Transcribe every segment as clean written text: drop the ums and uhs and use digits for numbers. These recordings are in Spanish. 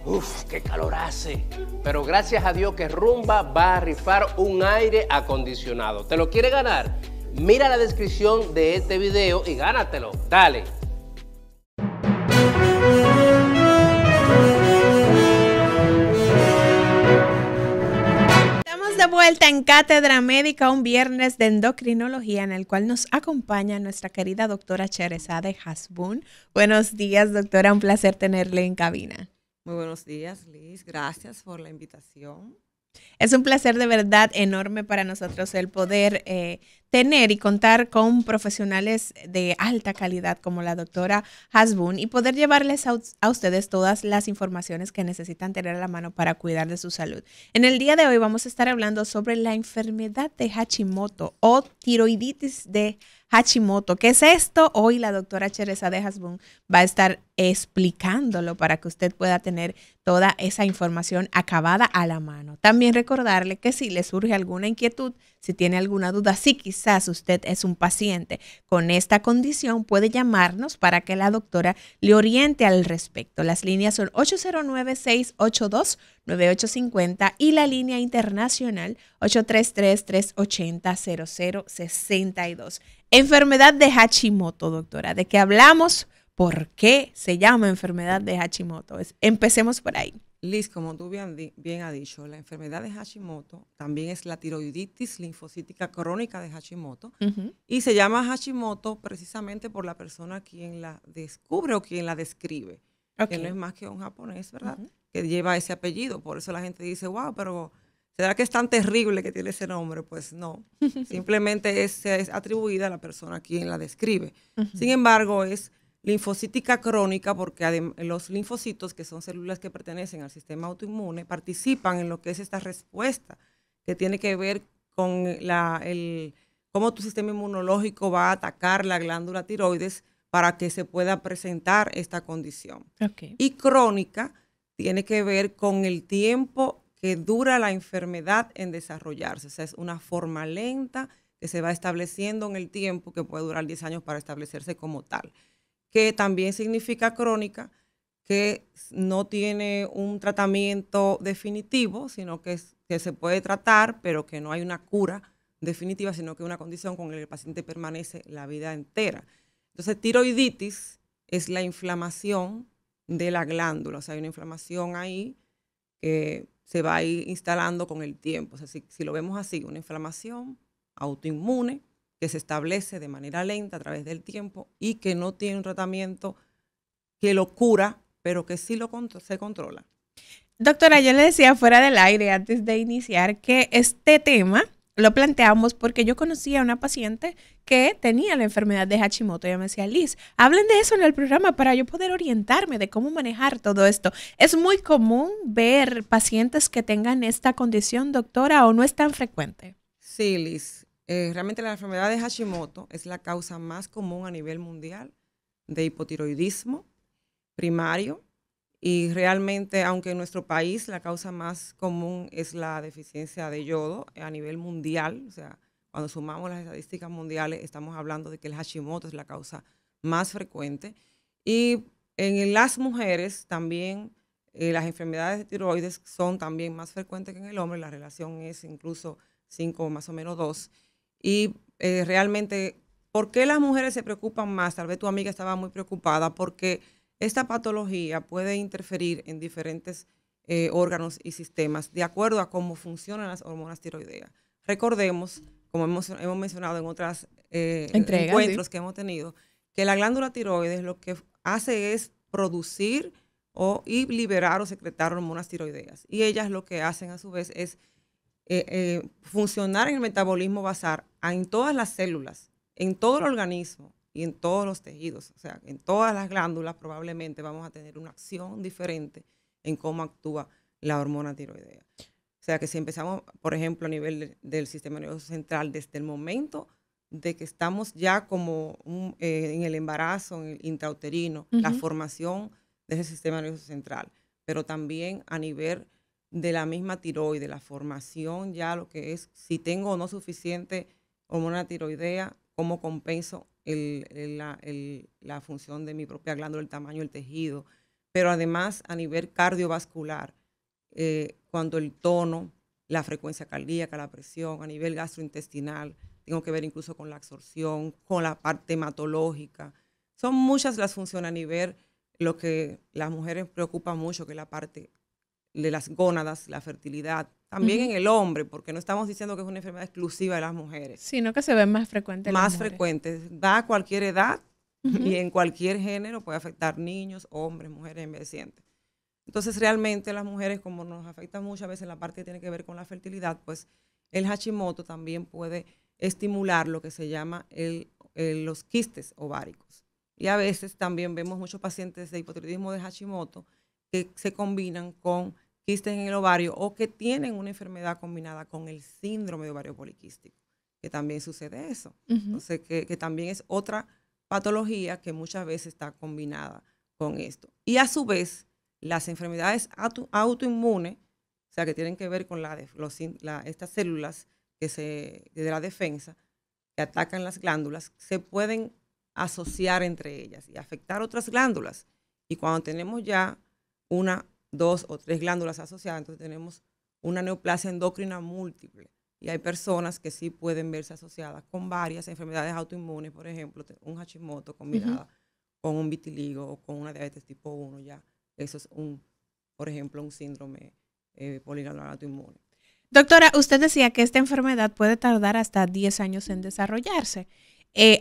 Uf, qué calor hace. Pero gracias a Dios que Rumba va a rifar un aire acondicionado. ¿Te lo quiere ganar? Mira la descripción de este video y gánatelo. Dale. Estamos de vuelta en Cátedra Médica, un viernes de endocrinología en el cual nos acompaña nuestra querida doctora Sheresade Hasbun. Buenos días, doctora. Un placer tenerle en cabina. Muy buenos días, Liz. Gracias por la invitación. Es un placer de verdad enorme para nosotros el poder tener y contar con profesionales de alta calidad como la doctora Hasbun y poder llevarles a ustedes todas las informaciones que necesitan tener a la mano para cuidar de su salud. En el día de hoy vamos a estar hablando sobre la enfermedad de Hashimoto o tiroiditis de Hashimoto. ¿Qué es esto? Hoy la doctora Sheresade Hasbun va a estar explicándolo para que usted pueda tener toda esa información acabada a la mano. También recordarle que si le surge alguna inquietud, si tiene alguna duda, si quizás usted es un paciente con esta condición, puede llamarnos para que la doctora le oriente al respecto. Las líneas son 809-682-9850 y la línea internacional 833-380-0062. Enfermedad de Hashimoto, doctora. ¿De qué hablamos? ¿Por qué se llama enfermedad de Hashimoto? Empecemos por ahí. Liz, como tú bien has dicho, la enfermedad de Hashimoto también es la tiroiditis linfocítica crónica de Hashimoto y se llama Hashimoto precisamente por la persona quien la descubre o quien la describe, que no es más que un japonés, ¿verdad? Que lleva ese apellido. Por eso la gente dice, wow, pero ¿será que es tan terrible que tiene ese nombre? Pues no, simplemente es atribuida a la persona quien la describe. Sin embargo, es linfocítica crónica porque los linfocitos, que son células que pertenecen al sistema autoinmune, participan en lo que es esta respuesta que tiene que ver con cómo tu sistema inmunológico va a atacar la glándula tiroides para que se pueda presentar esta condición. Y crónica tiene que ver con el tiempo que dura la enfermedad en desarrollarse. O sea, es una forma lenta que se va estableciendo en el tiempo, que puede durar 10 años para establecerse como tal. Que también significa crónica, que no tiene un tratamiento definitivo, sino que se puede tratar, pero que no hay una cura definitiva, sino que es una condición con la que el paciente permanece la vida entera. Entonces, tiroiditis es la inflamación de la glándula, o sea, hay una inflamación ahí que se va a ir instalando con el tiempo. O sea, si lo vemos así, una inflamación autoinmune que se establece de manera lenta a través del tiempo y que no tiene un tratamiento que lo cura, pero que sí se controla. Doctora, yo le decía fuera del aire antes de iniciar que este tema lo planteamos porque yo conocía a una paciente que tenía la enfermedad de Hashimoto. Ella me decía, Liz, hablen de eso en el programa para yo poder orientarme de cómo manejar todo esto. ¿Es muy común ver pacientes que tengan esta condición, doctora, o no es tan frecuente? Sí, Liz. Realmente la enfermedad de Hashimoto es la causa más común a nivel mundial de hipotiroidismo primario y realmente, aunque en nuestro país la causa más común es la deficiencia de yodo a nivel mundial, o sea, cuando sumamos las estadísticas mundiales estamos hablando de que el Hashimoto es la causa más frecuente. Y en las mujeres también las enfermedades de tiroides son también más frecuentes que en el hombre, la relación es incluso 5 más o menos 2. Y realmente, ¿por qué las mujeres se preocupan más? Tal vez tu amiga estaba muy preocupada porque esta patología puede interferir en diferentes órganos y sistemas de acuerdo a cómo funcionan las hormonas tiroideas. Recordemos, como hemos mencionado en otros encuentros que hemos tenido, que la glándula tiroides lo que hace es producir y liberar o secretar hormonas tiroideas. Y ellas lo que hacen a su vez es funcionar en el metabolismo basal en todas las células, en todo el organismo y en todos los tejidos. O sea, en todas las glándulas probablemente vamos a tener una acción diferente en cómo actúa la hormona tiroidea. O sea, que si empezamos, por ejemplo, a nivel del sistema nervioso central, desde el momento de que estamos ya como en el embarazo, en el intrauterino, la formación de ese sistema nervioso central, pero también a nivel de la misma tiroide, la formación ya lo que es, si tengo o no suficiente hormona tiroidea, cómo compenso la función de mi propia glándula, el tamaño del tejido, pero además a nivel cardiovascular, cuando el tono, la frecuencia cardíaca, la presión, a nivel gastrointestinal, tengo que ver incluso con la absorción, con la parte hematológica. Son muchas las funciones a nivel, lo que las mujeres preocupan mucho, que es la parte de las gónadas, la fertilidad. También en el hombre, porque no estamos diciendo que es una enfermedad exclusiva de las mujeres. Sino que se ve más frecuente en las Más mujeres. frecuente, da a cualquier edad y en cualquier género, puede afectar niños, hombres, mujeres envejecientes. Entonces, realmente las mujeres, como nos afecta muchas veces en la parte que tiene que ver con la fertilidad, pues el Hashimoto también puede estimular lo que se llama los quistes ováricos. Y a veces también vemos muchos pacientes de hipotiroidismo de Hashimoto que se combinan con quistes en el ovario o que tienen una enfermedad combinada con el síndrome de ovario poliquístico, que también sucede eso. Entonces, que también es otra patología que muchas veces está combinada con esto. Y a su vez, las enfermedades autoinmunes, o sea, que tienen que ver con estas células de la defensa, que atacan las glándulas, se pueden asociar entre ellas y afectar otras glándulas. Y cuando tenemos ya 1, 2 o 3 glándulas asociadas, entonces tenemos una neoplasia endocrina múltiple. Y hay personas que sí pueden verse asociadas con varias enfermedades autoinmunes, por ejemplo, un Hashimoto combinada con un vitiligo o con una diabetes tipo 1, ya. Eso es, por ejemplo, un síndrome poligandular autoinmune. Doctora, usted decía que esta enfermedad puede tardar hasta 10 años en desarrollarse.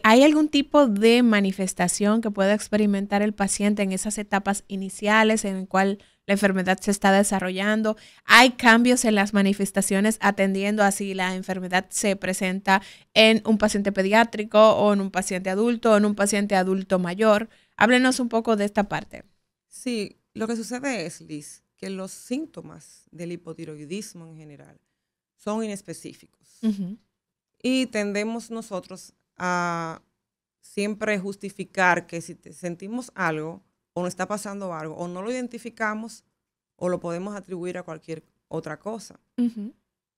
¿Hay algún tipo de manifestación que pueda experimentar el paciente en esas etapas iniciales en el cual la enfermedad se está desarrollando? ¿Hay cambios en las manifestaciones atendiendo a si la enfermedad se presenta en un paciente pediátrico o en un paciente adulto o en un paciente adulto mayor? Háblenos un poco de esta parte. Sí, lo que sucede es, Liz, que los síntomas del hipotiroidismo en general son inespecíficos. Y tendemos nosotros a siempre justificar que si sentimos algo o nos está pasando algo o no lo identificamos o lo podemos atribuir a cualquier otra cosa.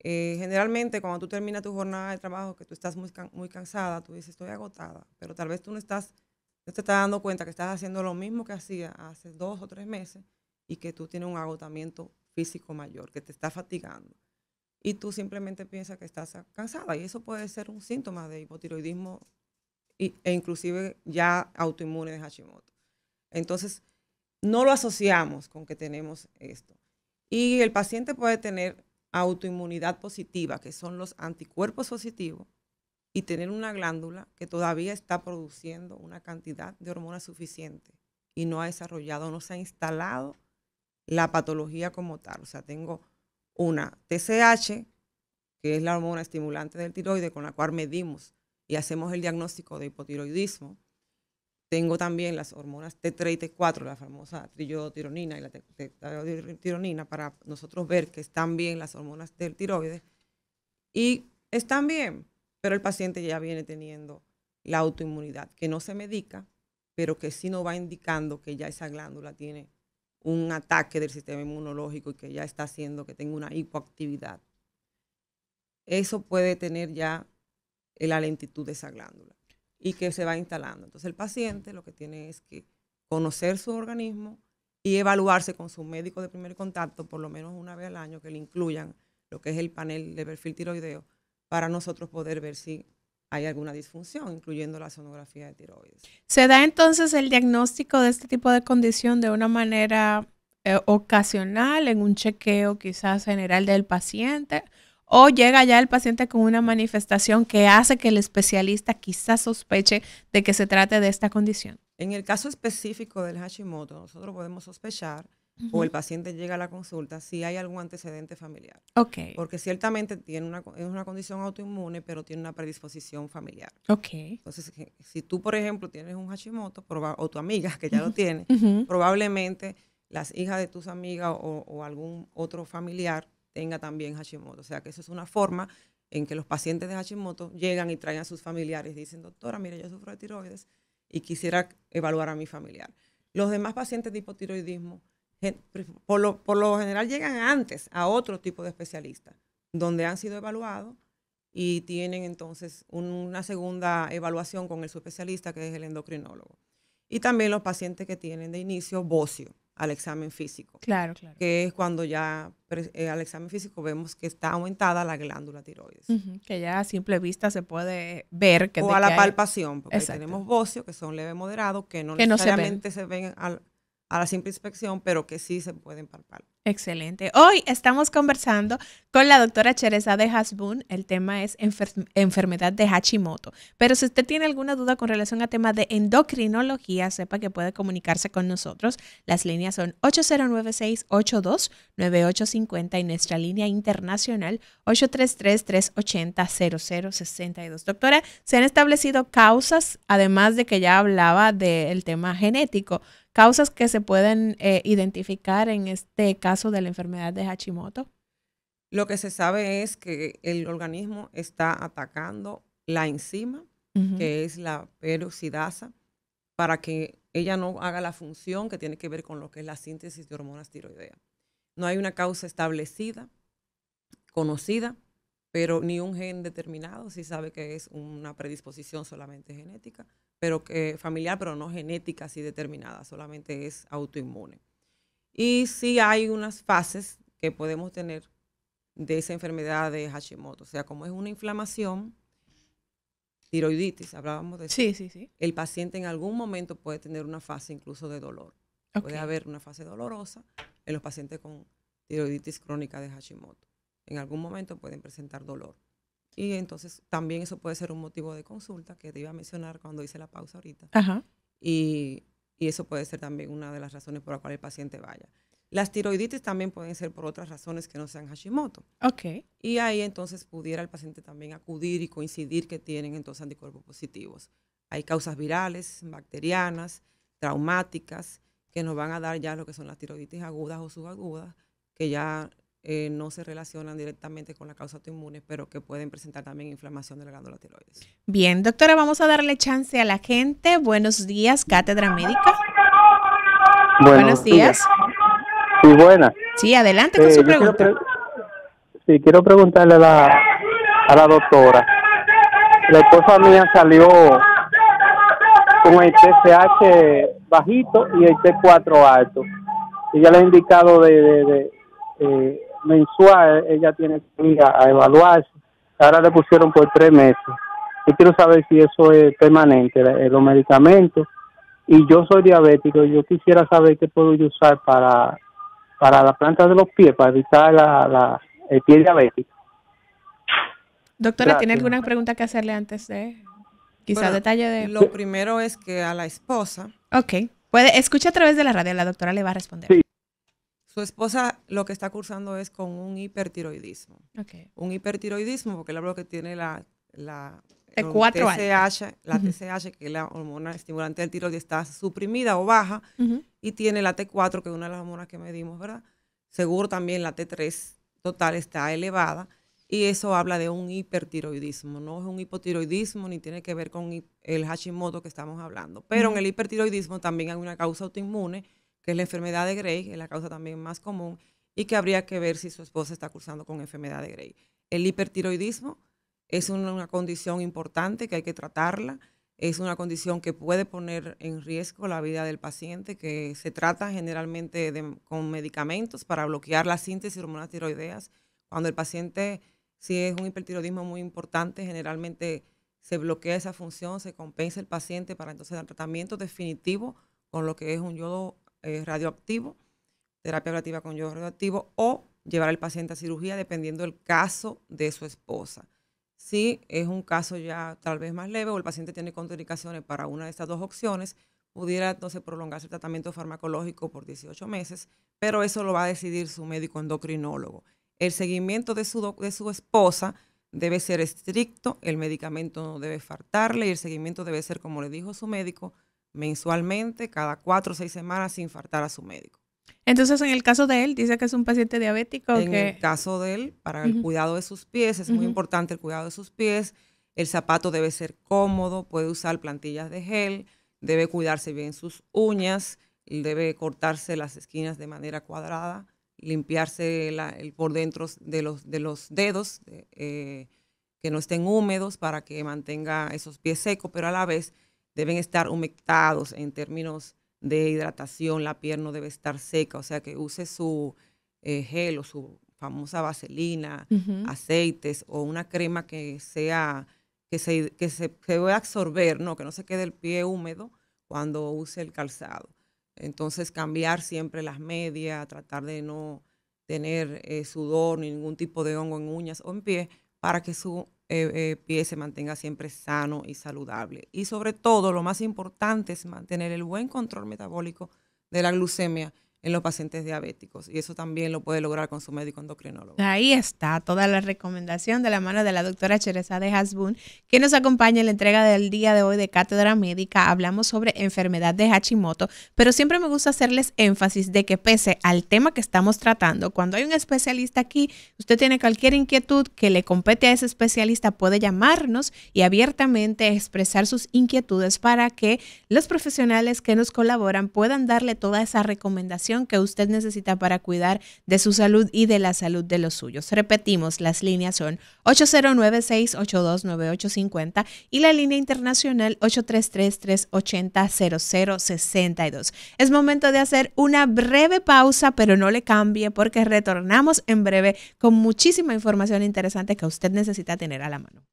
Generalmente cuando tú terminas tu jornada de trabajo, que tú estás muy cansada, tú dices estoy agotada, pero tal vez tú no te estás dando cuenta que estás haciendo lo mismo que hacías hace 2 o 3 meses y que tú tienes un agotamiento físico mayor, que te está fatigando. Y tú simplemente piensas que estás cansada y eso puede ser un síntoma de hipotiroidismo e inclusive ya autoinmune de Hashimoto. Entonces, no lo asociamos con que tenemos esto. Y el paciente puede tener autoinmunidad positiva, que son los anticuerpos positivos, y tener una glándula que todavía está produciendo una cantidad de hormonas suficiente y no ha desarrollado, no se ha instalado la patología como tal. O sea, tengo una TSH, que es la hormona estimulante del tiroides, con la cual medimos y hacemos el diagnóstico de hipotiroidismo. Tengo también las hormonas T3 y T4, la famosa triiodotironina y la testosteronina, para nosotros ver que están bien las hormonas del tiroides. Y están bien, pero el paciente ya viene teniendo la autoinmunidad, que no se medica, pero que sí nos va indicando que ya esa glándula tiene un ataque del sistema inmunológico y que ya está haciendo que tenga una hipoactividad. Eso puede tener ya la lentitud de esa glándula y que se va instalando. Entonces el paciente lo que tiene es que conocer su organismo y evaluarse con su médico de primer contacto por lo menos una vez al año, que le incluyan lo que es el panel de perfil tiroideo para nosotros poder ver si hay alguna disfunción, incluyendo la sonografía de tiroides. ¿Se da entonces el diagnóstico de este tipo de condición de una manera ocasional, en un chequeo quizás general del paciente? ¿O llega ya el paciente con una manifestación que hace que el especialista quizás sospeche de que se trate de esta condición? En el caso específico del Hashimoto, nosotros podemos sospechar o el paciente llega a la consulta si hay algún antecedente familiar. Okay. Porque ciertamente es una condición autoinmune, pero tiene una predisposición familiar. Okay. Entonces, si tú, por ejemplo, tienes un Hashimoto, o tu amiga que ya lo tiene, probablemente las hijas de tus amigas o algún otro familiar tenga también Hashimoto. O sea, que eso es una forma en que los pacientes de Hashimoto llegan y traen a sus familiares y dicen, doctora, mira, yo sufro de tiroides y quisiera evaluar a mi familiar. Los demás pacientes de hipotiroidismo, por lo general, llegan antes a otro tipo de especialistas, donde han sido evaluados y tienen entonces una segunda evaluación con el subespecialista, que es el endocrinólogo. Y también los pacientes que tienen de inicio bocio, al examen físico. Claro, claro. Que es cuando ya al examen físico vemos que está aumentada la glándula tiroides. Que ya a simple vista se puede ver que O de a la que hay... palpación, porque ahí Exacto. tenemos bocios que son leve moderados, que no Que no se necesariamente se ven a la simple inspección, pero que sí se pueden palpar. Excelente. Hoy estamos conversando con la doctora Cherezade Hasbun. El tema es enfermedad de Hashimoto. Pero si usted tiene alguna duda con relación a temas de endocrinología, sepa que puede comunicarse con nosotros. Las líneas son 809-682-9850 y nuestra línea internacional 833-380-0062. Doctora, se han establecido causas, además de que ya hablaba del tema genético, causas que se pueden identificar en este caso de la enfermedad de Hashimoto. Lo que se sabe es que el organismo está atacando la enzima, que es la peroxidasa, para que ella no haga la función que tiene que ver con lo que es la síntesis de hormonas tiroideas. No hay una causa establecida, conocida, pero ni un gen determinado. Sí sabe que es una predisposición solamente genética, pero que familiar, pero no genética así determinada, solamente es autoinmune. Y sí hay unas fases que podemos tener de esa enfermedad de Hashimoto. O sea, como es una inflamación, tiroiditis, hablábamos de eso. Sí. El paciente en algún momento puede tener una fase incluso de dolor. Okay. Puede haber una fase dolorosa en los pacientes con tiroiditis crónica de Hashimoto. En algún momento pueden presentar dolor. Y entonces también eso puede ser un motivo de consulta que te iba a mencionar cuando hice la pausa ahorita. Ajá. Y eso puede ser también una de las razones por las cuales el paciente vaya. Las tiroiditis también pueden ser por otras razones que no sean Hashimoto. Ok. Y ahí entonces pudiera el paciente también acudir y coincidir que tienen entonces anticuerpos positivos. Hay causas virales, bacterianas, traumáticas, que nos van a dar ya lo que son las tiroiditis agudas o subagudas, que ya no se relacionan directamente con la causa autoinmune, pero que pueden presentar también inflamación de la glándula tiroides. Bien, doctora, vamos a darle chance a la gente. Buenos días, Cátedra Médica. Buenos días. Sí, buenas. Sí, adelante con su pregunta. Quiero preguntarle a la doctora. La esposa mía salió con el TSH bajito y el T4 alto. Ella le ha indicado mensual, ella tiene que ir a evaluarse. Ahora le pusieron por 3 meses. Yo quiero saber si eso es permanente, los medicamentos. Y yo soy diabético, yo quisiera saber qué puedo yo usar para la planta de los pies, para evitar el pie diabético. Doctora, Gracias. ¿tiene alguna pregunta que hacerle antes de quizá detalle de...? Lo primero es que a la esposa... Ok. Escucha a través de la radio, la doctora le va a responder. Sí. Su esposa lo que está cursando es con un hipertiroidismo. Okay. Un hipertiroidismo, porque él habla que tiene la T4 TSH, la TSH, que es la hormona estimulante del tiroides, está suprimida o baja, y tiene la T4, que es una de las hormonas que medimos, ¿verdad? Seguro también la T3 total está elevada, y eso habla de un hipertiroidismo. No es un hipotiroidismo, ni tiene que ver con el Hashimoto que estamos hablando. Pero en el hipertiroidismo también hay una causa autoinmune, que es la enfermedad de Gray, que es la causa también más común, y que habría que ver si su esposa está cursando con enfermedad de Gray. El hipertiroidismo es una condición importante que hay que tratarla. Es una condición que puede poner en riesgo la vida del paciente, que se trata generalmente con medicamentos para bloquear la síntesis de hormonas tiroideas. Cuando el paciente, si es un hipertiroidismo muy importante, generalmente se bloquea esa función, se compensa el paciente para entonces dar tratamiento definitivo con lo que es un yodo radioactivo, terapia ablativa con yodo radioactivo, o llevar al paciente a cirugía dependiendo del caso de su esposa. Si es un caso ya tal vez más leve o el paciente tiene contraindicaciones para una de estas dos opciones, pudiera entonces prolongarse el tratamiento farmacológico por 18 meses, pero eso lo va a decidir su médico endocrinólogo. El seguimiento de su esposa debe ser estricto, el medicamento no debe faltarle y el seguimiento debe ser, como le dijo su médico, mensualmente, cada 4 o 6 semanas, sin faltar a su médico. Entonces, en el caso de él, dice que es un paciente diabético. En el caso de él, para el cuidado de sus pies, es muy importante el cuidado de sus pies. El zapato debe ser cómodo, puede usar plantillas de gel, debe cuidarse bien sus uñas, debe cortarse las esquinas de manera cuadrada, limpiarse el por dentro de los dedos, que no estén húmedos para que mantenga esos pies secos, pero a la vez deben estar humectados en términos de hidratación, la piel no debe estar seca, o sea que use su gel o su famosa vaselina, aceites o una crema que sea, que se pueda absorber, ¿no? Que no se quede el pie húmedo cuando use el calzado. Entonces cambiar siempre las medias, tratar de no tener sudor ni ningún tipo de hongo en uñas o en pie para que su pie se mantenga siempre sano y saludable. Y sobre todo, lo más importante es mantener el buen control metabólico de la glucemia en los pacientes diabéticos. Y eso también lo puede lograr con su médico endocrinólogo. Ahí está toda la recomendación de la mano de la doctora Sheresade Hasbun, que nos acompaña en la entrega del día de hoy de Cátedra Médica. Hablamos sobre enfermedad de Hashimoto, pero siempre me gusta hacerles énfasis de que pese al tema que estamos tratando, cuando hay un especialista aquí, usted tiene cualquier inquietud que le compete a ese especialista, puede llamarnos y abiertamente expresar sus inquietudes para que los profesionales que nos colaboran puedan darle toda esa recomendación que usted necesita para cuidar de su salud y de la salud de los suyos. Repetimos, las líneas son 809-682-9850 y la línea internacional 833-380-0062. Es momento de hacer una breve pausa, pero no le cambie porque retornamos en breve con muchísima información interesante que usted necesita tener a la mano.